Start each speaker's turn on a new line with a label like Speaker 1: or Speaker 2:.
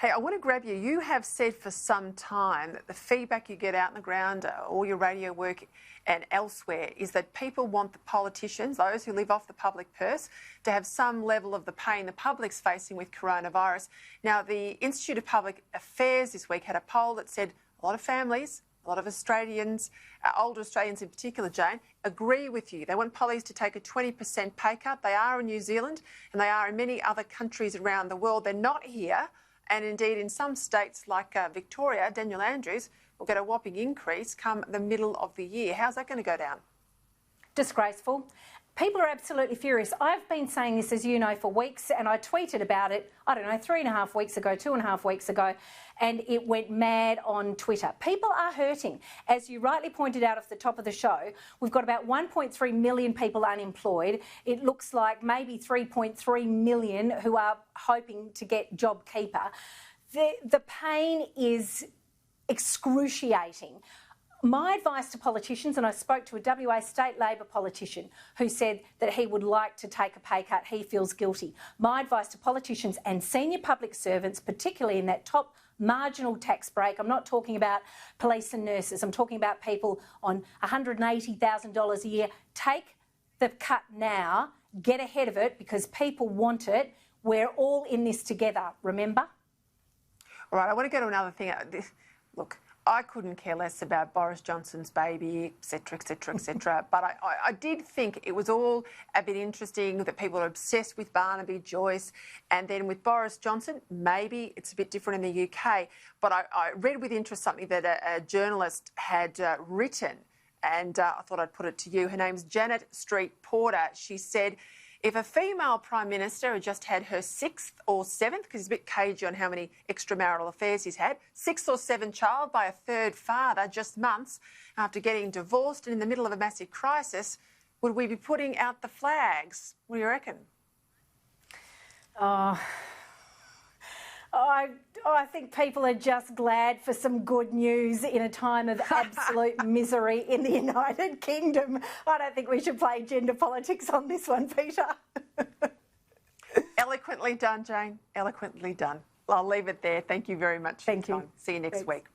Speaker 1: Hey, I want to grab you. You have said for some time that the feedback you get out on the ground, all your radio work and elsewhere, is that people want the politicians, those who live off the public purse, to have some level of the pain the public's facing with coronavirus. Now, the Institute of Public Affairs this week had a poll that said a lot of families, a lot of Australians, older Australians in particular, Jane, agree with you. They want police to take a 20% pay cut. They are in New Zealand and they are in many other countries around the world. They're not here. And indeed, in some states like Victoria, Daniel Andrews will get a whopping increase come the middle of the year. How's that going to go down?
Speaker 2: Disgraceful. People are absolutely furious. I've been saying this, as you know, for weeks, and I tweeted about it, I don't know, 3.5 weeks ago, 2.5 weeks ago, and it went mad on Twitter. People are hurting. As you rightly pointed out at the top of the show, we've got about 1.3 million people unemployed. It looks like maybe 3.3 million who are hoping to get JobKeeper. The pain is excruciating. My advice to politicians, and I spoke to a WA state Labor politician who said that he would like to take a pay cut, he feels guilty. My advice to politicians and senior public servants, particularly in that top marginal tax break, I'm not talking about police and nurses, I'm talking about people on $180,000 a year, take the cut now, get ahead of it because people want it. We're all in this together, remember?
Speaker 1: All right, I want to go to another thing. Look, I couldn't care less about Boris Johnson's baby, etc., etc., etc. But I did think it was all a bit interesting that people are obsessed with Barnaby Joyce. And then with Boris Johnson, maybe it's a bit different in the UK. But I read with interest something that a journalist had written, and I thought I'd put it to you. Her name's Janet Street Porter. She said, if a female Prime Minister had just had her 6th or 7th, because he's a bit cagey on how many extramarital affairs he's had, 6th or 7th child by a third father just months after getting divorced and in the middle of a massive crisis, would we be putting out the flags? What do you reckon?
Speaker 2: I think people are just glad for some good news in a time of absolute misery in the United Kingdom. I don't think we should play gender politics on this one, Peter.
Speaker 1: Eloquently done, Jane. Eloquently done. I'll leave it there. Thank you very much.
Speaker 2: Thank you.
Speaker 1: See you next week.